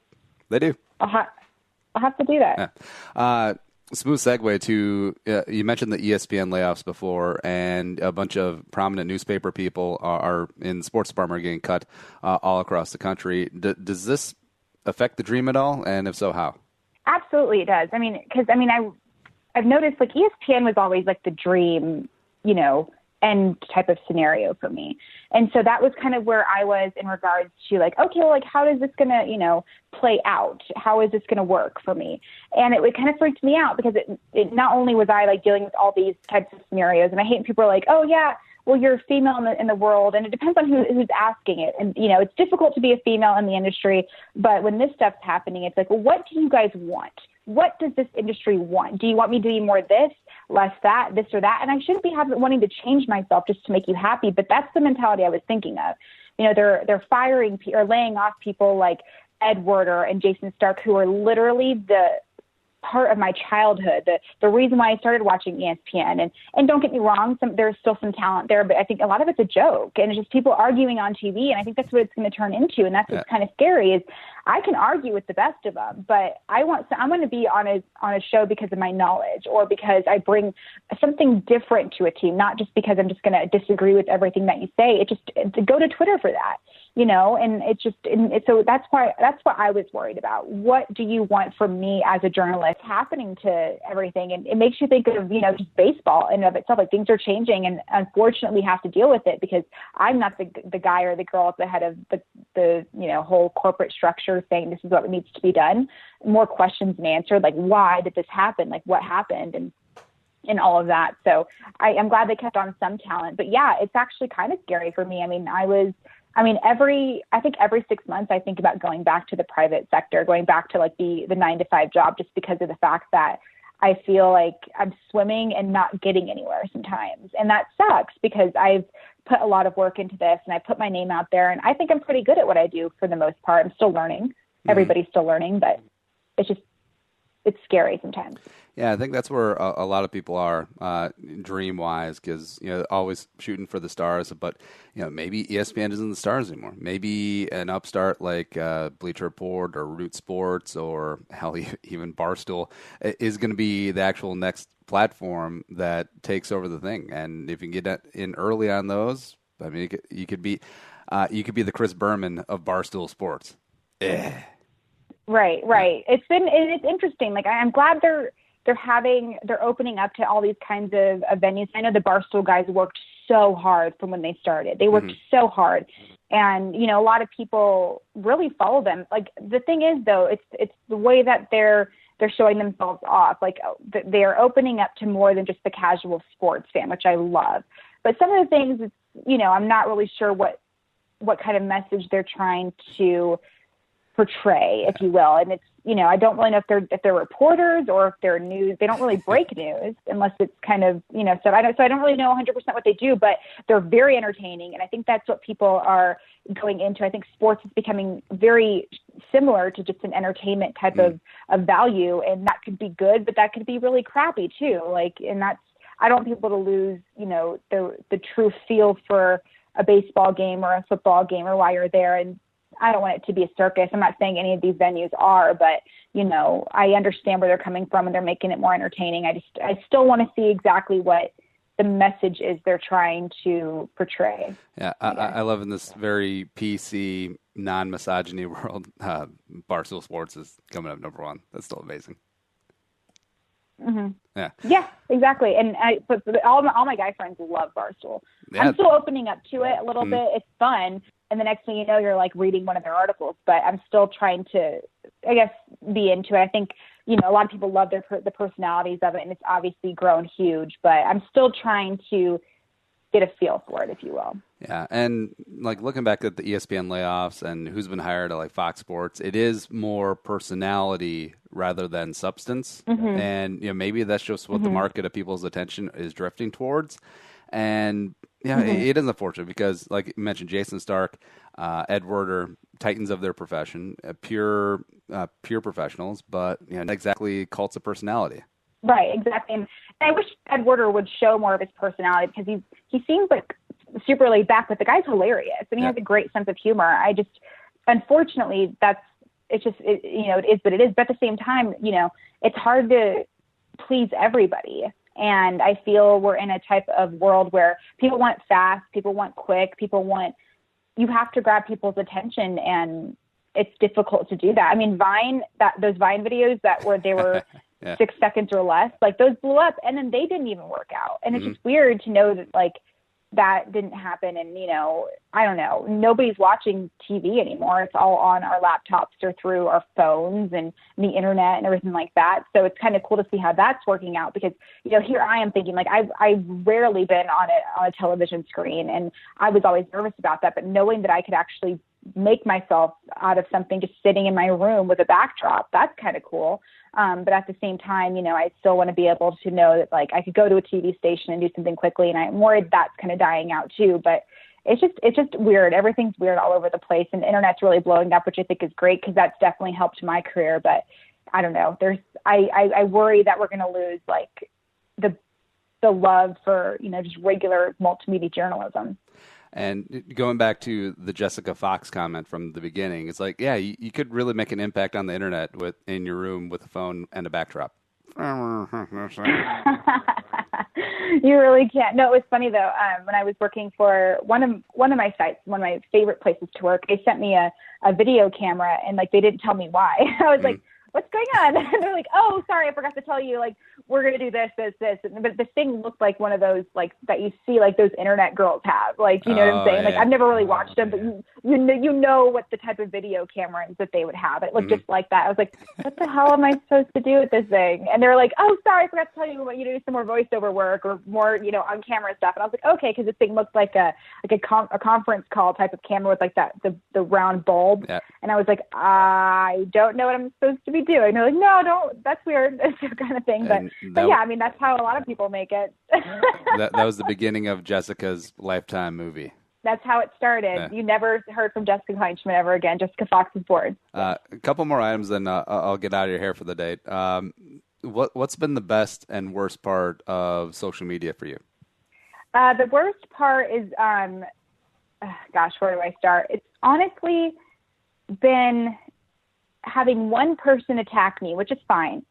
They do. I'll have to do that. Yeah. Smooth segue to, you mentioned the ESPN layoffs before, and a bunch of prominent newspaper people are in the sports department are getting cut all across the country. Does this affect the dream at all? And if so, how? Absolutely, it does. I've noticed, like, ESPN was always like the dream, end type of scenario for me. And so that was kind of where I was in regards to, like, okay, well, like, how is this going to, play out? How is this going to work for me? And it kind of freaked me out because it not only was I, like, dealing with all these types of scenarios, and I hate people are like, oh yeah, well, you're a female in the world, and it depends on who's asking it. And, it's difficult to be a female in the industry, but when this stuff's happening, it's like, well, what do you guys want? What does this industry want? Do you want me to do more this, less that, this or that? And I shouldn't be wanting to change myself just to make you happy, but that's the mentality I was thinking of. They're firing or laying off people like Ed Werder and Jason Stark, who are literally the part of my childhood, the reason why I started watching ESPN. And don't get me wrong, there's still some talent there, but I think a lot of it's a joke, and it's just people arguing on TV, and I think that's what it's going to turn into, and that's what's kind of scary is I can argue with the best of them, but I'm going to be on a show because of my knowledge or because I bring something different to a team, not just because I'm just going to disagree with everything that you say. To go to Twitter for that, and so that's what I was worried about. What do you want from me as a journalist happening to everything? And it makes you think of, just baseball in and of itself, like things are changing, and unfortunately we have to deal with it because I'm not the guy or the girl at the head of the whole corporate structure saying this is what needs to be done. More questions than answered, like why did this happen? Like what happened? And all of that. So I'm glad they kept on some talent, but yeah, it's actually kind of scary for me. I think every 6 months I think about going back to the private sector, going back to like the 9-to-5 job, just because of the fact that I feel like I'm swimming and not getting anywhere sometimes. And that sucks because I've put a lot of work into this and I put my name out there, and I think I'm pretty good at what I do for the most part. I'm still learning. Everybody's still learning, but it's scary sometimes. Yeah, I think that's where a lot of people are dream-wise, because always shooting for the stars. But maybe ESPN isn't the stars anymore. Maybe an upstart like Bleacher Report or Root Sports or hell, even Barstool is going to be the actual next platform that takes over the thing. And if you can get in early on those, you could be the Chris Berman of Barstool Sports. Right. It's interesting. Like, I'm glad they're opening up to all these kinds of venues. I know the Barstool guys worked so hard from when they started. They worked so hard. And, you know, a lot of people really follow them. Like, the thing is, though, it's the way that they're showing themselves off. Like, they're opening up to more than just the casual sports fan, which I love. But some of the things, you know, I'm not really sure what kind of message they're trying to portray, if you will. And it's, you know, I don't really know if they're reporters or if they're news. They don't really break news unless it's kind of, you know, so I don't really know 100% what they do, but they're very entertaining. And I think that's what people are going into. I think sports is becoming very similar to just an entertainment type of value. And that could be good, but that could be really crappy too. Like, and I don't want people to lose, you know, the true feel for a baseball game or a football game or why you're there. And I don't want it to be a circus. I'm not saying any of these venues are, but, you know, I understand where they're coming from and they're making it more entertaining. I still want to see exactly what the message is they're trying to portray. Yeah, I love in this very PC, non-misogyny world, Barstool Sports is coming up number one. That's still amazing. Mm-hmm. Yeah, exactly. And but all my guy friends love Barstool. Yeah. I'm still opening up to it a little bit. It's fun. And the next thing you know, you're like reading one of their articles, but I'm still trying to, I guess, be into it. I think, you know, a lot of people love the personalities of it, and it's obviously grown huge, but I'm still trying to get a feel for it, if you will. Yeah. And like looking back at the ESPN layoffs and who's been hired at like Fox Sports, it is more personality rather than substance. And, you know, maybe that's just what the market of people's attention is drifting towards. And yeah, it is unfortunate because, like you mentioned, Jason Stark, Ed Werder, titans of their profession, pure professionals, but you know, not exactly cults of personality. Right, exactly. And I wish Ed Werder would show more of his personality because he seems like super laid back, but the guy's hilarious and he has a great sense of humor. Unfortunately, it is, but it is. But at the same time, you know, it's hard to please everybody. And I feel we're in a type of world where people want fast, people want quick, you have to grab people's attention, and it's difficult to do that. I mean, those Vine videos they were 6 seconds or less, like those blew up and then they didn't even work out. And it's just weird to know that like that didn't happen. And, you know, I don't know, nobody's watching TV anymore. It's all on our laptops or through our phones and the internet and everything like that. So it's kind of cool to see how that's working out because, you know, here I am thinking like I've rarely been on a television screen, and I was always nervous about that. But knowing that I could actually make myself out of something just sitting in my room with a backdrop, that's kind of cool. But at the same time, you know, I still want to be able to know that like I could go to a TV station and do something quickly, and I'm worried that's kind of dying out too. But it's just weird. Everything's weird all over the place, and the internet's really blowing up, which I think is great because that's definitely helped my career. But I don't know. I worry that we're going to lose like the love for, you know, just regular multimedia journalism. And going back to the Jessica Fox comment from the beginning, it's like, yeah, you could really make an impact on the internet in your room with a phone and a backdrop. You really can't. No, it was funny though. When I was working for one of my sites, one of my favorite places to work, they sent me a video camera, and like they didn't tell me why. I was like, what's going on? And they're like, oh, sorry, I forgot to tell you, like, we're going to do this. But the thing looked like one of those, like, that you see, like, those internet girls have. Like, you know what I'm saying? Like, I've never really watched them, but you know what the type of video cameras that they would have. It looked just like that. I was like, what the hell am I supposed to do with this thing? And they were like, oh, sorry, I forgot to tell you, what you do some more voiceover work or more, you know, on camera stuff. And I was like, okay, because this thing looked like a conference call type of camera with like that the round bulb. Yeah. And I was like, I don't know what I'm supposed to be doing. And they're like, no, don't. That's weird. That's the kind of thing. But yeah, I mean, that's how a lot of people make it. that was the beginning of Jessica's Lifetime movie. That's how it started. Yeah. You never heard from Jessica Kleinschmidt ever again. Jessica Fox is bored. A couple more items, then I'll get out of your hair for the date. What's been the best and worst part of social media for you? The worst part is, gosh, where do I start? It's honestly been having one person attack me, which is fine,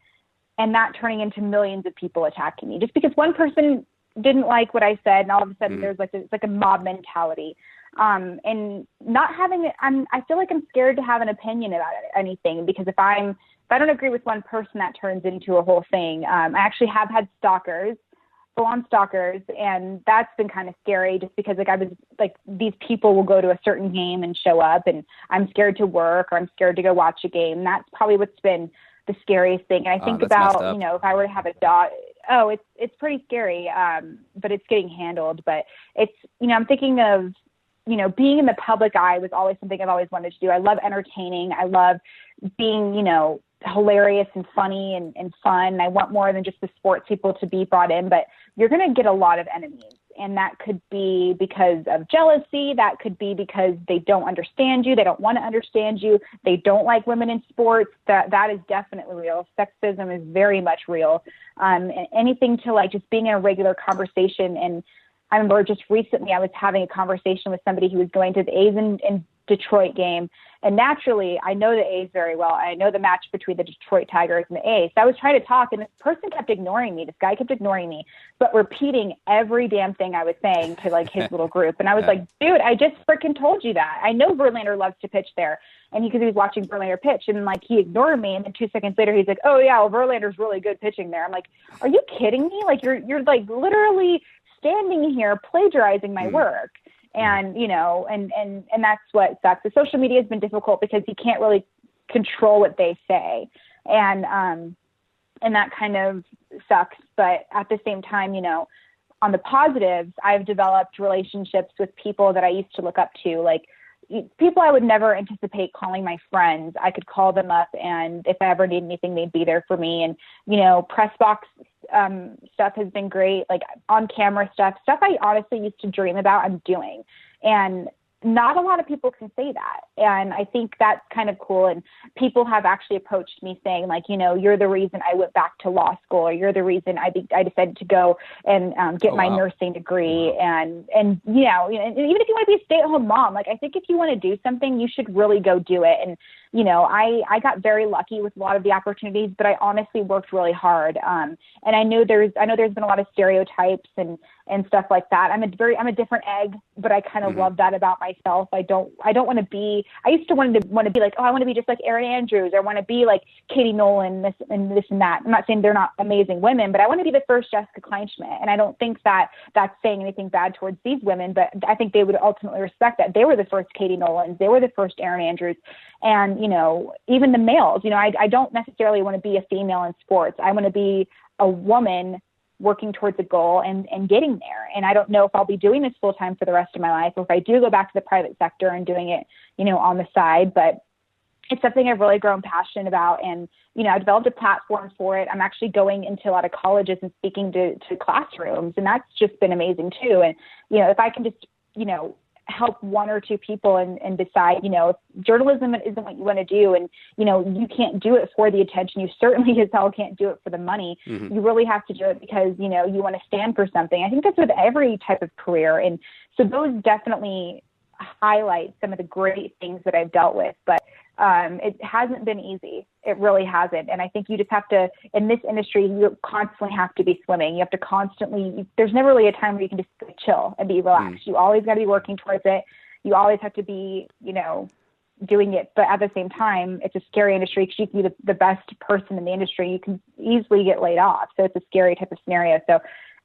and not turning into millions of people attacking me. Just because one person didn't like what I said, and all of a sudden it's like a mob mentality. And not having, I feel like I'm scared to have an opinion about anything, because if I don't agree with one person, that turns into a whole thing. I actually have had stalkers, full-on stalkers, and that's been kind of scary, just because like I was like, these people will go to a certain game and show up, and I'm scared to work, or I'm scared to go watch a game. That's probably what's been the scariest thing. And I think about, you know, if I were to have a dog, it's pretty scary, but it's getting handled. But it's, you know, I'm thinking of, you know, being in the public eye was always something I've always wanted to do. I love entertaining. I love being, you know, hilarious and funny and fun. I want more than just the sports people to be brought in, but you're going to get a lot of enemies. And that could be because of jealousy. That could be because they don't understand you. They don't want to understand you. They don't like women in sports. That is definitely real. Sexism is very much real. Anything to like just being in a regular conversation. And I remember just recently I was having a conversation with somebody who was going to the A's in Detroit game. And naturally, I know the A's very well. I know the match between the Detroit Tigers and the A's. So I was trying to talk, and this person kept ignoring me. This guy kept ignoring me, but repeating every damn thing I was saying to like his little group. And I was like, dude, I just freaking told you that. I know Verlander loves to pitch there. And because he was watching Verlander pitch, and like he ignored me. And then 2 seconds later, he's like, oh yeah, well, Verlander's really good pitching there. I'm like, are you kidding me? Like you're like literally standing here plagiarizing my work. And, you know, and that's what sucks. The social media has been difficult because you can't really control what they say. And that kind of sucks. But at the same time, you know, on the positives, I've developed relationships with people that I used to look up to, like people I would never anticipate calling my friends. I could call them up, and if I ever need anything, they'd be there for me. And, you know, press box stuff has been great, like on camera stuff I honestly used to dream about, I'm doing. And not a lot of people can say that. And I think that's kind of cool. And people have actually approached me saying, like, you know, you're the reason I went back to law school, or you're the reason I decided to go and get my nursing degree. And, you know, and even if you want to be a stay-at-home mom, like, I think if you want to do something, you should really go do it. And, you know, I got very lucky with a lot of the opportunities, but I honestly worked really hard. And I know there's been a lot of stereotypes and stuff like that. I'm a different egg, but I kind of love that about myself. I don't want to be, I used to want to be like, oh, I want to be just like Erin Andrews, or I want to be like Katie Nolan, this and that. I'm not saying they're not amazing women, but I want to be the first Jessica Kleinschmidt. And I don't think that that's saying anything bad towards these women, but I think they would ultimately respect that. They were the first Katie Nolans. They were the first Erin Andrews. And, you know, even the males, you know, I don't necessarily want to be a female in sports. I want to be a woman working towards a goal and getting there. And I don't know if I'll be doing this full time for the rest of my life, or if I do go back to the private sector and doing it, you know, on the side, but it's something I've really grown passionate about. And, you know, I developed a platform for it. I'm actually going into a lot of colleges and speaking to classrooms, and that's just been amazing too. And, you know, if I can just, you know, help one or two people and decide, you know, if journalism isn't what you want to do, and, you know, you can't do it for the attention, you certainly as hell can't do it for the money. You really have to do it because, you know, you want to stand for something. I think that's with every type of career. And so those definitely highlight some of the great things that I've dealt with, but it hasn't been easy. It really hasn't. And I think you just have to, in this industry, you constantly have to be swimming. You have to constantly, there's never really a time where you can just chill and be relaxed. You always got to be working towards it. You always have to be, you know, doing it. But at the same time, it's a scary industry because you can be the best person in the industry. You can easily get laid off. So it's a scary type of scenario. So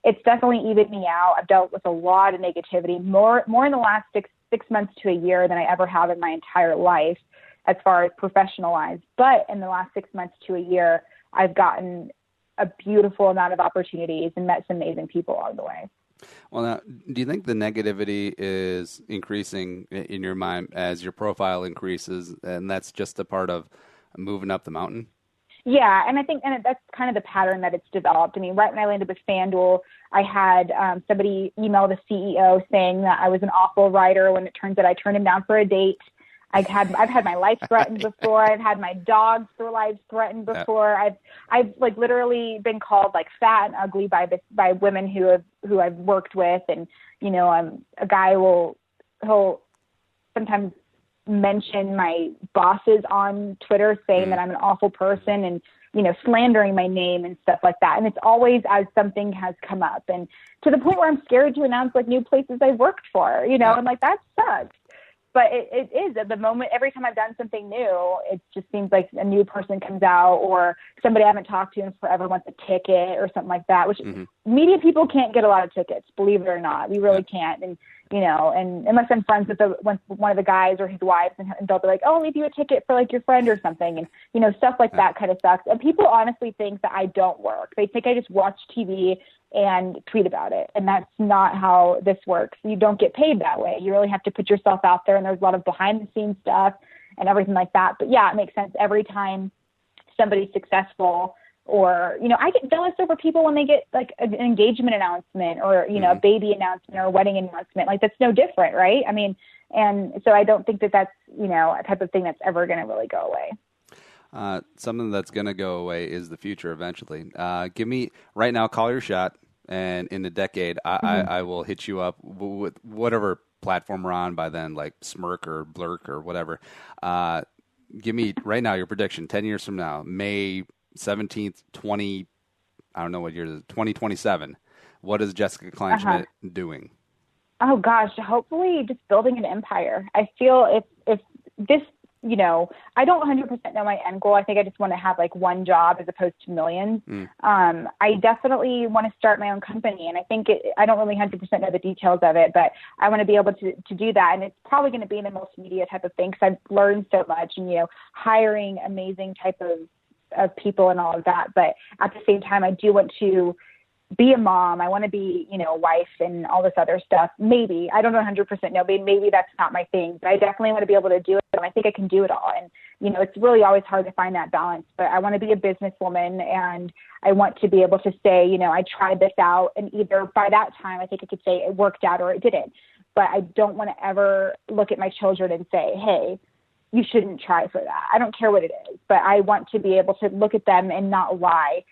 it's definitely evened me out. I've dealt with a lot of negativity, more in the last six months to a year than I ever have in my entire life, as far as professionalized. But in the last 6 months to a year, I've gotten a beautiful amount of opportunities and met some amazing people along the way. Well, now, do you think the negativity is increasing in your mind as your profile increases, and that's just a part of moving up the mountain? Yeah, and I think that's kind of the pattern that it's developed. I mean, right when I landed with FanDuel, I had somebody email the CEO saying that I was an awful writer when it turns out I turned him down for a date. I've had my life threatened before. I've had my dog's lives threatened before. I've like literally been called like fat and ugly by women who I've worked with. And, you know, a guy he'll sometimes mention my bosses on Twitter saying that I'm an awful person. And slandering my name and stuff like that. And it's always as something has come up, and to the point where I'm scared to announce like new places I've worked for, I'm like, that sucks. But it is at the moment, every time I've done something new, it just seems like a new person comes out, or somebody I haven't talked to in forever wants a ticket or something like that, which media people can't get a lot of tickets, believe it or not. We really can't. And, and unless I'm friends with one of the guys or his wives, and they'll be like, oh, I'll leave you a ticket for like your friend or something. And, stuff like that kind of sucks. And people honestly think that I don't work. They think I just watch TV and tweet about it. And that's not how this works. You don't get paid that way. You really have to put yourself out there, and there's a lot of behind the scenes stuff and everything like that. But yeah, it makes sense. Every time somebody's successful, or, I get jealous over people when they get like an engagement announcement, or, a baby announcement or a wedding announcement. Like, that's no different. Right. I mean, and so I don't think that that's, a type of thing that's ever going to really go away. Something that's going to go away is the future eventually. Give me right now, call your shot. And in a decade, I will hit you up with whatever platform we're on by then, like Smirk or Blurk or whatever. Give me right now your prediction. 10 years from now, May 17th, I don't know what year it is, 2027. What is Jessica Kleinschmidt doing? Oh gosh, hopefully just building an empire. I feel if this, I don't 100% know my end goal. I think I just want to have like one job as opposed to millions. I definitely want to start my own company. And I think I don't really 100% know the details of it, but I want to be able to do that. And it's probably going to be in a multimedia type of thing, because I've learned so much, and, hiring amazing type of people and all of that. But at the same time, I do want to be a mom. I want to be, a wife and all this other stuff. Maybe, I don't know 100% know, maybe that's not my thing, but I definitely want to be able to do it. And I think I can do it all. And, it's really always hard to find that balance, but I want to be a businesswoman, and I want to be able to say, I tried this out, and either by that time, I think I could say it worked out or it didn't. But I don't want to ever look at my children and say, hey, you shouldn't try for that. I don't care what it is, but I want to be able to look at them and not lie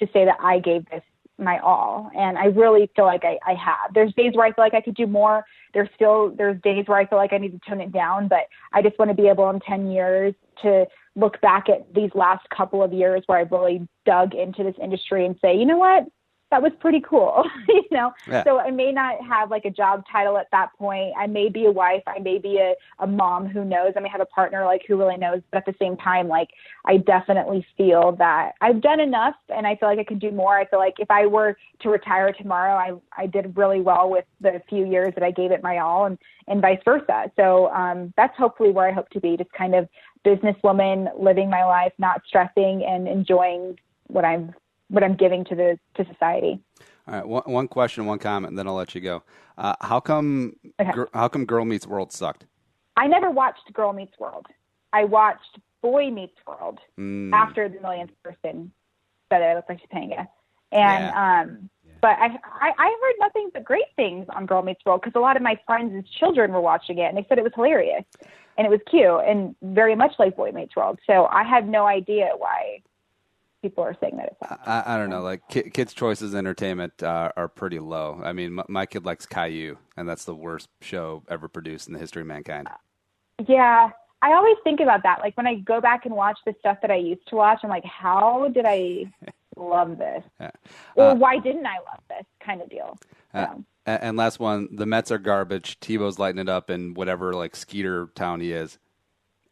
to say that I gave this my all. And I really feel like I have. There's days where I feel like I could do more. There's days where I feel like I need to tone it down, but I just want to be able in 10 years to look back at these last couple of years where I really dug into this industry and say, you know what? That was pretty cool. Yeah. So I may not have like a job title at that point. I may be a wife. I may be a mom, who knows? I may have a partner, like, who really knows. But at the same time, like, I definitely feel that I've done enough, and I feel like I could do more. I feel like if I were to retire tomorrow, I did really well with the few years that I gave it my all, and vice versa. So that's hopefully where I hope to be, just kind of businesswoman, living my life, not stressing, and enjoying what I'm giving to society. All right. One question, one comment, and then I'll let you go. How come Girl Meets World sucked? I never watched Girl Meets World. I watched Boy Meets World after the millionth person said I looked like Topanga. And, but I heard nothing but great things on Girl Meets World, because a lot of my friends' children were watching it, and they said it was hilarious and it was cute and very much like Boy Meets World. So I had no idea why people are saying that it's I don't know. Like, kids' choices in entertainment are pretty low. I mean, my kid likes Caillou, and that's the worst show ever produced in the history of mankind. Yeah. I always think about that. Like, when I go back and watch the stuff that I used to watch, I'm like, how did I love this? Or why didn't I love this kind of deal? And last one, the Mets are garbage. Tebow's lighting it up in whatever, like, Skeeter town he is.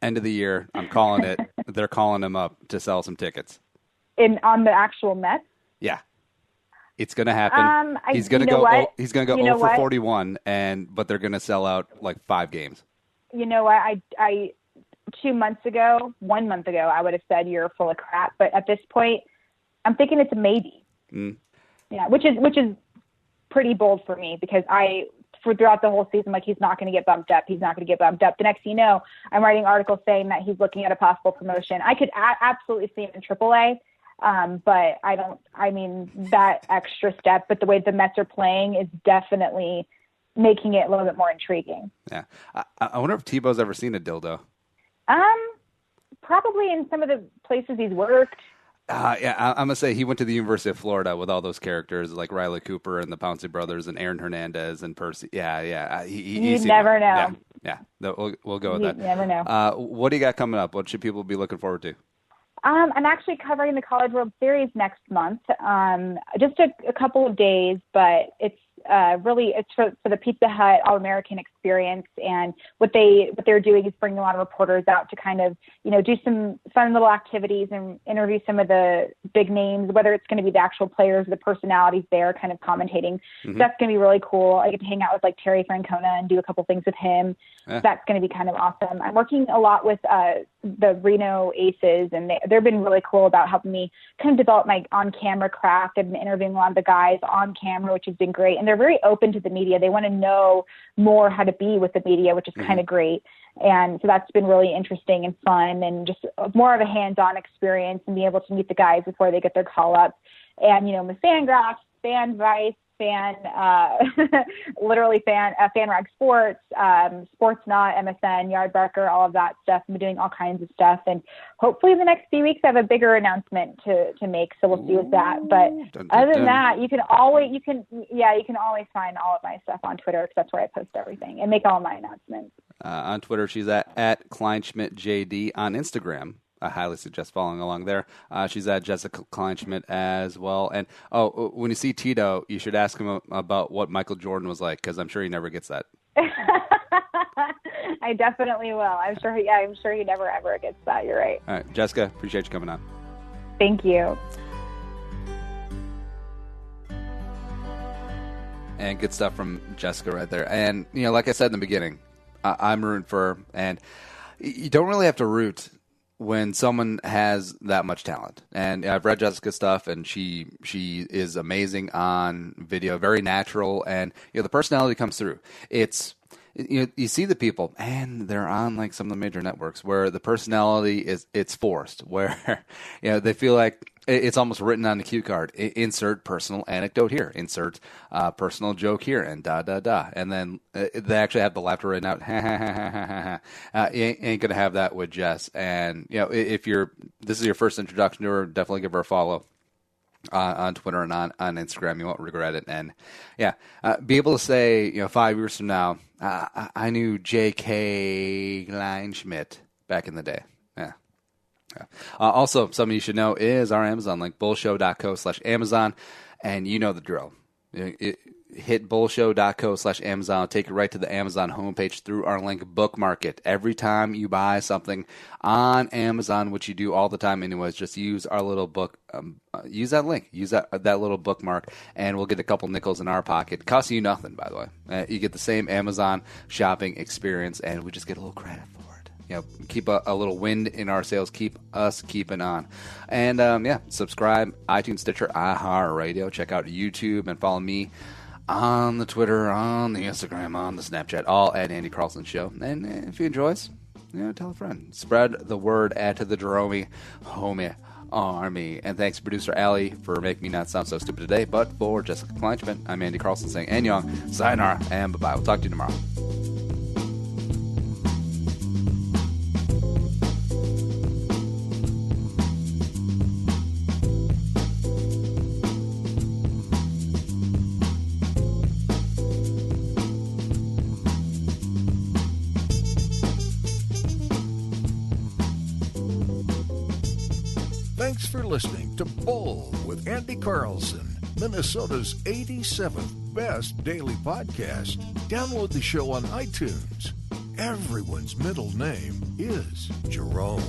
End of the year, I'm calling it. They're calling him up to sell some tickets. On the actual Mets? Yeah. It's going to happen. He's going to go. He's going to go 0 for 41, but they're going to sell out like 5 games. You know what? I 1 month ago, I would have said you're full of crap. But at this point, I'm thinking it's a maybe. Yeah, which is pretty bold for me, because throughout the whole season, like, he's not going to get bumped up. He's not going to get bumped up. The next thing you know, I'm writing articles saying that he's looking at a possible promotion. I could absolutely see him in AAA. But that extra step, but the way the Mets are playing is definitely making it a little bit more intriguing. Yeah. I wonder if Tebow's ever seen a dildo. Probably in some of the places he's worked. I'm going to say he went to the University of Florida with all those characters like Riley Cooper and the Pouncey brothers and Aaron Hernandez and Percy. Yeah. You never know. Yeah. We'll go with that. You never know. What do you got coming up? What should people be looking forward to? I'm actually covering the College World Series next month, just a couple of days, but it's for the Pizza Hut All-American experience. And what they're doing is bringing a lot of reporters out to kind of, do some fun little activities and interview some of the big names, whether it's going to be the actual players or the personalities there kind of commentating. Mm-hmm. So that's going to be really cool. I get to hang out with like Terry Francona and do a couple things with him. Yeah. That's going to be kind of awesome. I'm working a lot with the Reno Aces, and they've been really cool about helping me kind of develop my on-camera craft. I've been interviewing a lot of the guys on camera, which has been great. And they're very open to the media. They want to know more how to be with the media, which is kind of great. And so that's been really interesting and fun, and just more of a hands-on experience, and be able to meet the guys before they get their call-ups. And, with FanGraphs, FanVice, literally FanRag Sports, Sportsnot, MSN, Yardbarker, all of that stuff. I'm doing all kinds of stuff, and hopefully in the next few weeks I have a bigger announcement to make. So we'll see with that. But other than that, you can always find all of my stuff on Twitter, because that's where I post everything and make all my announcements. On Twitter, she's at Kleinschmidt JD. On Instagram, I highly suggest following along there. She's at Jessica Kleinschmidt as well. And, when you see Tito, you should ask him about what Michael Jordan was like, because I'm sure he never gets that. I definitely will. I'm sure he never, ever gets that. You're right. All right, Jessica, appreciate you coming on. Thank you. And good stuff from Jessica right there. And, like I said in the beginning, I'm rooting for her. And you don't really have to root when someone has that much talent. And I've read Jessica's stuff, and she is amazing on video, very natural, and the personality comes through. It's you see the people, and they're on like some of the major networks where the personality it's forced, where they feel like it's almost written on the cue card. Insert personal anecdote here. Insert personal joke here, and and then they actually have the laughter written out. You ain't gonna have that with Jess. And if this is your first introduction to her, definitely give her a follow on Twitter and on Instagram. You won't regret it. And be able to say 5 years from now, I knew J.K. Kleinschmidt back in the day. Yeah. Also, something you should know is our Amazon link, bullshow.co/Amazon, and you know the drill. Hit bullshow.co/Amazon, take you right to the Amazon homepage through our link, bookmark it. Every time you buy something on Amazon, which you do all the time anyways, just use our little book, use that link, use that little bookmark, and we'll get a couple nickels in our pocket. It costs you nothing, by the way. You get the same Amazon shopping experience, and we just get a little credit for it. Keep a little wind in our sails. Keep us keeping on. And, subscribe, iTunes, Stitcher, iHeartRadio. Check out YouTube and follow me on the Twitter, on the Instagram, on the Snapchat, all at Andy Carlson Show. And if you enjoy us, tell a friend. Spread the word, add to the Jerome homie army. And thanks to producer Allie for making me not sound so stupid today. But for Jessica Kleinschmidt, I'm Andy Carlson saying annyeong, sayonara, and bye-bye. We'll talk to you tomorrow. Thanks for listening to Bull with Andy Carlson, Minnesota's 87th best daily podcast. Download the show on iTunes. Everyone's middle name is Jerome.